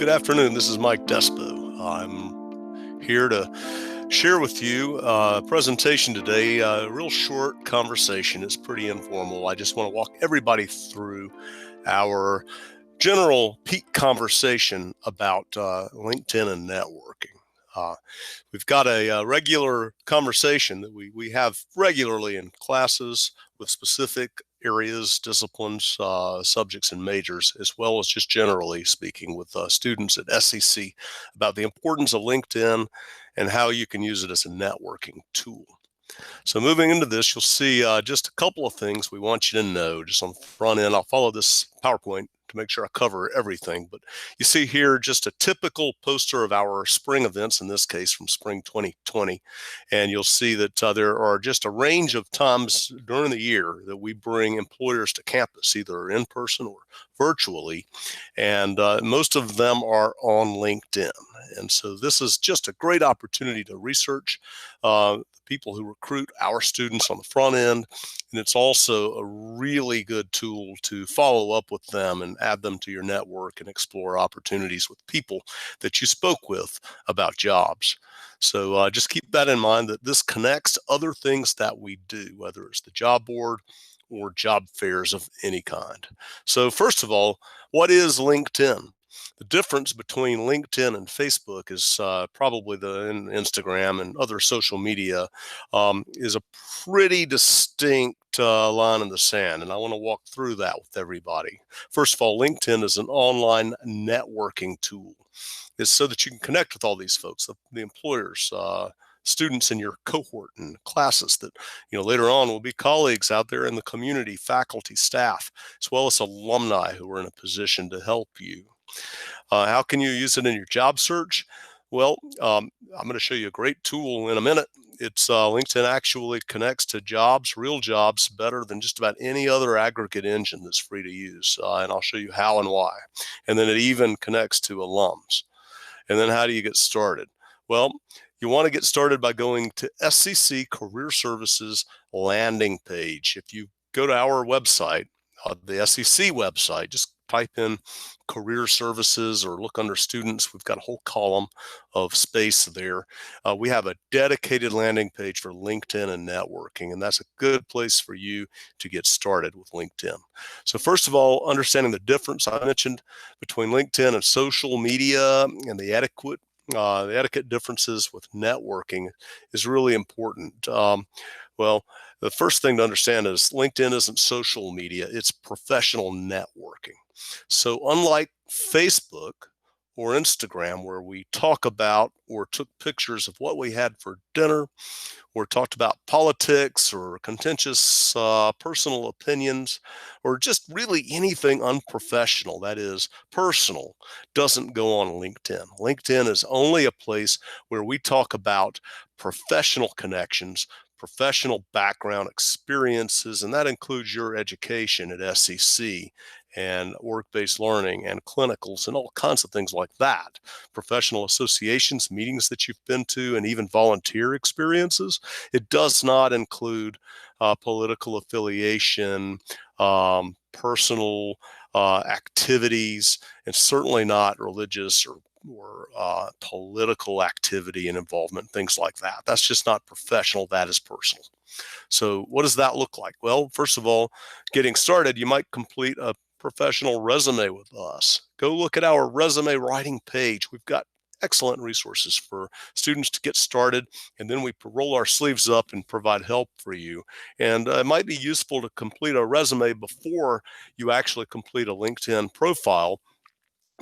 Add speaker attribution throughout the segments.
Speaker 1: Good afternoon. This is Mike Despo. I'm here to share with you a presentation today, a real short conversation. It's pretty informal. I just want to walk everybody through our general peak conversation about LinkedIn and networking. We've got a regular conversation that we have regularly in classes with specific areas, disciplines, subjects, and majors, as well as just generally speaking with students at SEC about the importance of LinkedIn and how you can use it as a networking tool. So moving into this, you'll see just a couple of things we want you to know just on the front end. I'll follow this PowerPoint to make sure I cover everything. But you see here just a typical poster of our spring events, in this case from spring 2020. And you'll see that there are just a range of times during the year that we bring employers to campus, either in person or virtually. And most of them are on LinkedIn. And so this is just a great opportunity to research people who recruit our students on the front end. And it's also a really good tool to follow up with them and add them to your network and explore opportunities with people that you spoke with about jobs. So just keep that in mind, that this connects to other things that we do, whether it's the job board or job fairs of any kind. So first of all, what is LinkedIn? The difference between LinkedIn and Facebook is probably Instagram and other social media is a pretty distinct line in the sand. And I want to walk through that with everybody. First of all, LinkedIn is an online networking tool. It's so that you can connect with all these folks, the employers, students in your cohort and classes that later on will be colleagues out there in the community, faculty, staff, as well as alumni who are in a position to help you. How can you use it in your job search? Well, I'm going to show you a great tool in a minute. It's LinkedIn actually connects to jobs, real jobs, better than just about any other aggregate engine that's free to use. And I'll show you how and why. And then it even connects to alums. And then how do you get started? Well, you want to get started by going to SEC Career Services landing page. If you go to our website, the SEC website, just type in career services or look under students. We've got a whole column of space there. We have a dedicated landing page for LinkedIn and networking, and that's a good place for you to get started with LinkedIn. So first of all, understanding the difference I mentioned between LinkedIn and social media and the etiquette differences with networking is really important. Well, the first thing to understand is LinkedIn isn't social media, it's professional networking. So unlike Facebook or Instagram, where we talk about or took pictures of what we had for dinner, or talked about politics or contentious personal opinions, or just really anything unprofessional, that is personal, doesn't go on LinkedIn. LinkedIn is only a place where we talk about professional connections, professional background experiences, and that includes your education at SEC and work-based learning and clinicals and all kinds of things like that. Professional associations, meetings that you've been to, and even volunteer experiences. It does not include political affiliation, personal activities, and certainly not religious or political activity and involvement, things like that. That's just not professional, that is personal. So what does that look like? Well, first of all, getting started, you might complete a professional resume with us. Go look at our resume writing page. We've got excellent resources for students to get started, and then we roll our sleeves up and provide help for you. And it might be useful to complete a resume before you actually complete a LinkedIn profile,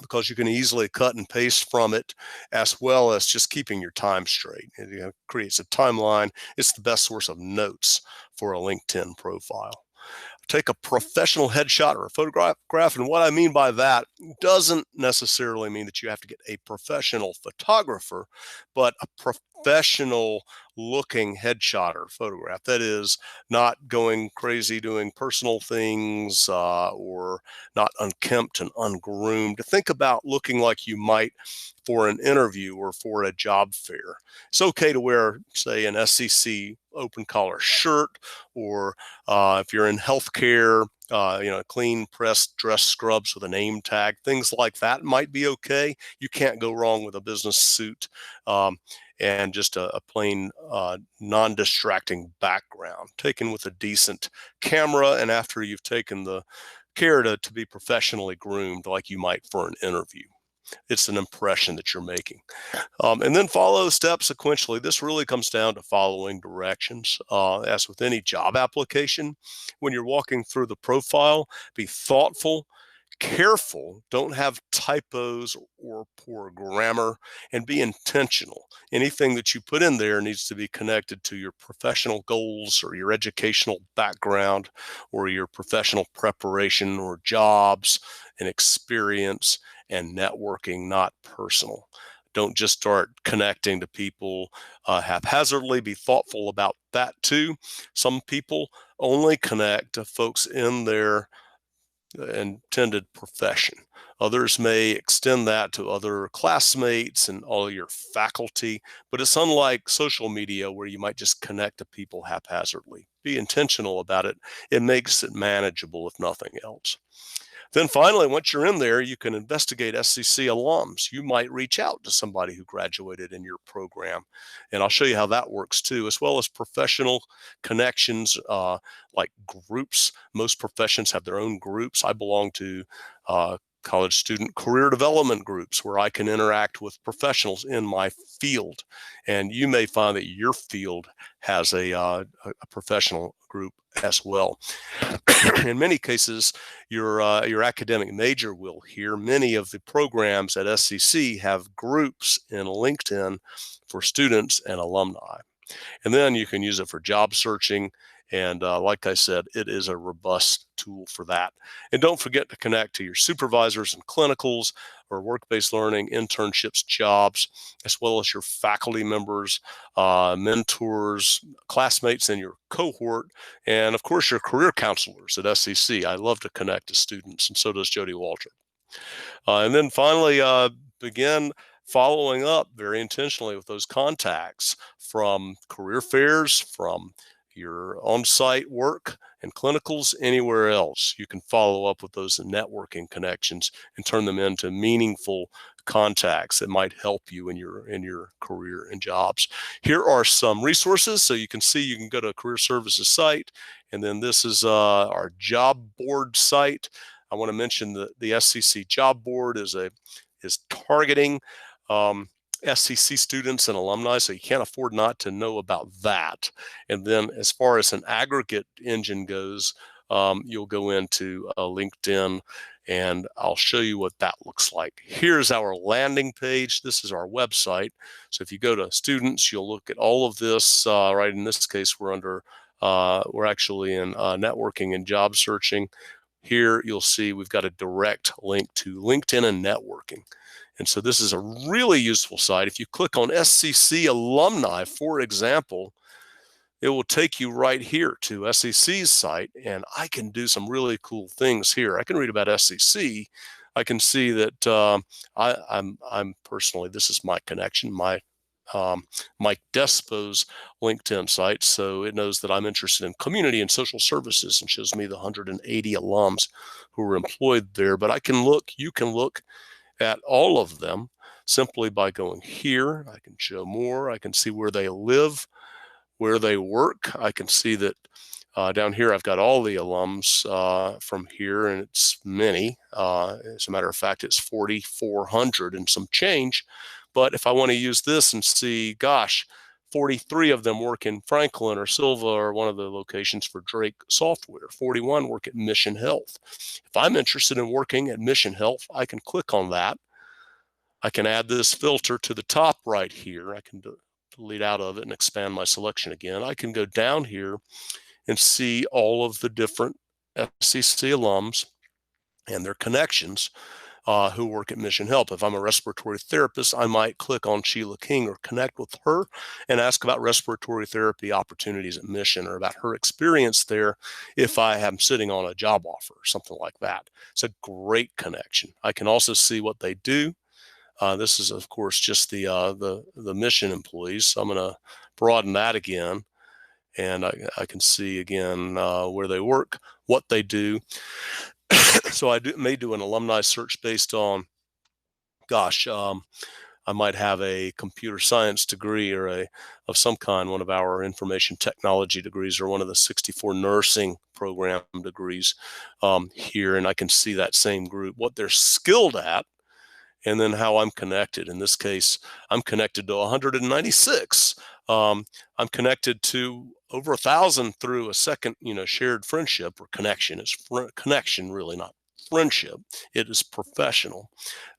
Speaker 1: because you can easily cut and paste from it, as well as just keeping your time straight. It creates a timeline. It's the best source of notes for a LinkedIn profile. Take a professional headshot or a photograph, and what I mean by that doesn't necessarily mean that you have to get a professional photographer, but a professional looking headshot or photograph. That is, not going crazy doing personal things or not unkempt and ungroomed. Think about looking like you might for an interview or for a job fair. It's okay to wear, say, an SEC open collar shirt, or if you're in healthcare, clean pressed dress scrubs with a name tag, things like that might be okay. You can't go wrong with a business suit and just a plain non-distracting background taken with a decent camera, and after you've taken the care to be professionally groomed like you might for an interview. It's an impression that you're making. And then follow the steps sequentially. This really comes down to following directions. As with any job application, when you're walking through the profile, be thoughtful, careful, don't have typos or poor grammar, and be intentional. Anything that you put in there needs to be connected to your professional goals or your educational background or your professional preparation or jobs and experience and networking, not personal. Don't just start connecting to people haphazardly. Be thoughtful about that too. Some people only connect to folks in their intended profession. Others may extend that to other classmates and all your faculty, but it's unlike social media where you might just connect to people haphazardly. Be intentional about it. It makes it manageable, if nothing else. Then finally, once you're in there, you can investigate SCC alums. You might reach out to somebody who graduated in your program, and I'll show you how that works too, as well as professional connections like groups. Most professions have their own groups. I belong to college student career development groups where I can interact with professionals in my field, and you may find that your field has a professional group as well. In many cases, your academic major will here. Many of the programs at SCC have groups in LinkedIn for students and alumni. And then you can use it for job searching. And like I said, it is a robust tool for that. And don't forget to connect to your supervisors and clinicals or work-based learning, internships, jobs, as well as your faculty members, mentors, classmates in your cohort, and of course your career counselors at SCC. I love to connect to students, and so does Jody Walter. And then finally, begin following up very intentionally with those contacts from career fairs, from your on-site work and clinicals, anywhere else. You can follow up with those networking connections and turn them into meaningful contacts that might help you in your career and jobs. Here are some resources. So you can see, you can go to a career services site, and then this is our job board site. I want to mention that the SCC job board is targeting SCC students and alumni, so you can't afford not to know about that. And then as far as an aggregate engine goes, you'll go into LinkedIn, and I'll show you what that looks like. Here's our landing page. This is our website. So if you go to students, you'll look at all of this. Right in this case, we're actually in networking and job searching. Here you'll see we've got a direct link to LinkedIn and networking. And so this is a really useful site. If you click on SCC alumni, for example, it will take you right here to SCC's site, and I can do some really cool things here. I can read about SCC. I can see that I'm personally, this is my connection, Mike Despo's LinkedIn site, so it knows that I'm interested in community and social services and shows me the 180 alums who are employed there. But you can look at all of them simply by going here. I can show more. I can see where they live, where they work. I can see that down here I've got all the alums from here, and it's many. As a matter of fact, it's 4,400 and some change. But if I want to use this and see, gosh, 43 of them work in Franklin or Silva or one of the locations for Drake Software. 41 work at Mission Health. If I'm interested in working at Mission Health, I can click on that. I can add this filter to the top right here. I can delete out of it and expand my selection again. I can go down here and see all of the different SCC alums and their connections who work at Mission Health. If I'm a respiratory therapist, I might click on Sheila King or connect with her and ask about respiratory therapy opportunities at Mission or about her experience there if I am sitting on a job offer or something like that. It's a great connection. I can also see what they do. This is, of course, just the Mission employees. So I'm going to broaden that again. And I can see again where they work, what they do. So I may do an alumni search based on, I might have a computer science degree or of some kind, one of our information technology degrees, or one of the 64 nursing program degrees here, and I can see that same group, what they're skilled at, and then how I'm connected. In this case, I'm connected to 196. I'm connected to over 1,000 through a second, shared friendship or connection. It's connection, really, not friendship. It is professional.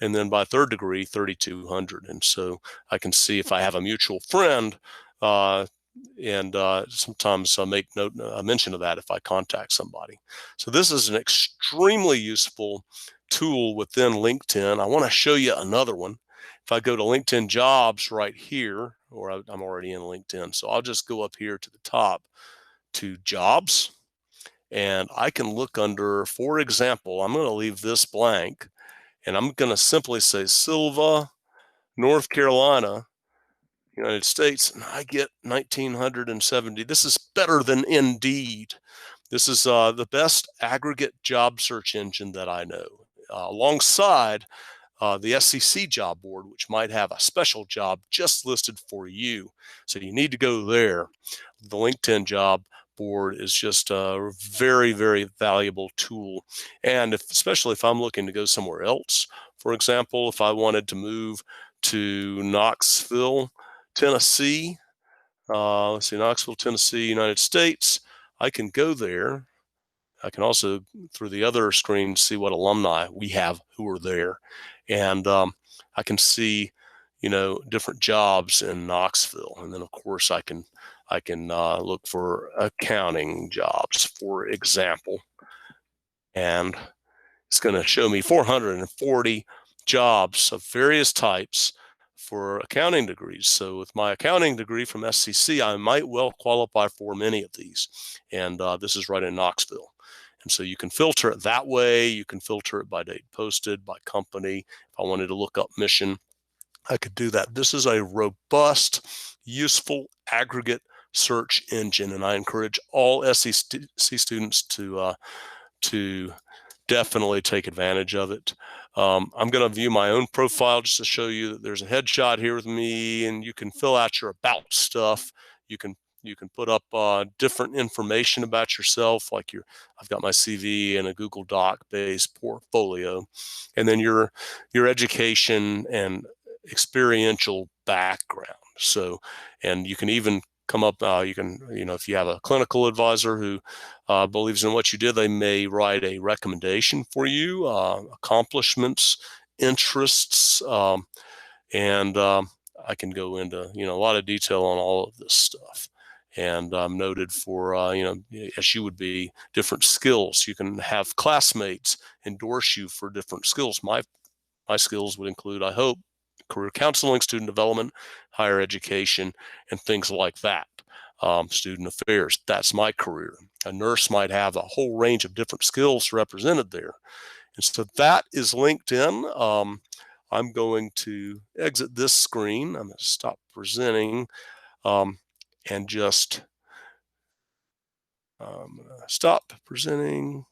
Speaker 1: And then by third degree, 3,200. And so I can see if I have a mutual friend, and sometimes I make a mention of that if I contact somebody. So this is an extremely useful tool within LinkedIn. I want to show you another one. If I go to LinkedIn Jobs right here, or I'm already in LinkedIn, so I'll just go up here to the top to Jobs, and I can look under, for example, I'm going to leave this blank, and I'm going to simply say Sylva, North Carolina, United States, and I get 1,970. This is better than Indeed. This is the best aggregate job search engine that I know, alongside the SEC job board, which might have a special job just listed for you. So you need to go there. The LinkedIn job board is just a very, very valuable tool. And especially if I'm looking to go somewhere else, for example, if I wanted to move to Knoxville, Tennessee, let's see, Knoxville, Tennessee, United States, I can go there. I can also, through the other screen, see what alumni we have who are there. And I can see, different jobs in Knoxville. And then, of course, I can look for accounting jobs, for example. And it's going to show me 440 jobs of various types for accounting degrees. So with my accounting degree from SCC, I might well qualify for many of these. And this is right in Knoxville. And so you can filter it that way. You can filter it by date posted, by company. If I wanted to look up mission, I could do that. This is a robust, useful aggregate search engine, and I encourage all SEC students to definitely take advantage of it. I'm going to view my own profile just to show you that there's a headshot here with me, and you can fill out your about stuff. You can put up different information about yourself, like I've got my CV and a Google Doc-based portfolio, and then your education and experiential background. So, and you can even come up, if you have a clinical advisor who believes in what you did, they may write a recommendation for you, accomplishments, interests, and I can go into, a lot of detail on all of this stuff. And I'm noted for, as you would be, different skills. You can have classmates endorse you for different skills. My skills would include, I hope, career counseling, student development, higher education, and things like that. Student affairs, that's my career. A nurse might have a whole range of different skills represented there. And so that is LinkedIn. I'm going to exit this screen. I'm going to stop presenting and just stop presenting.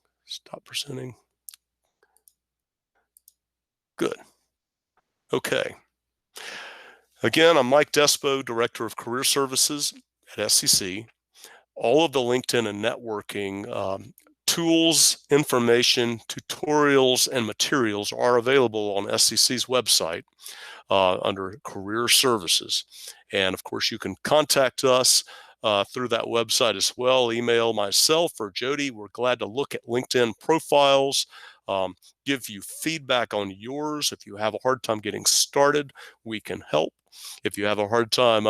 Speaker 1: Good. Okay. Again, I'm Mike Despo, Director of Career Services at SCC. All of the LinkedIn and networking tools, information, tutorials, and materials are available on SCC's website under Career Services. And of course, you can contact us through that website as well. Email myself or Jody. We're glad to look at LinkedIn profiles, give you feedback on yours. If you have a hard time getting started, we can help. If you have a hard time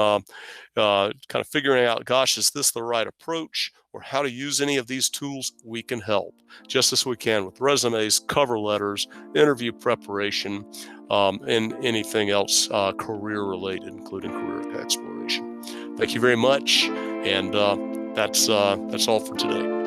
Speaker 1: kind of figuring out, gosh, is this the right approach, or how to use any of these tools, we can help, just as we can with resumes, cover letters, interview preparation, and anything else career related, including career exploration. Thank you very much, and that's all for today.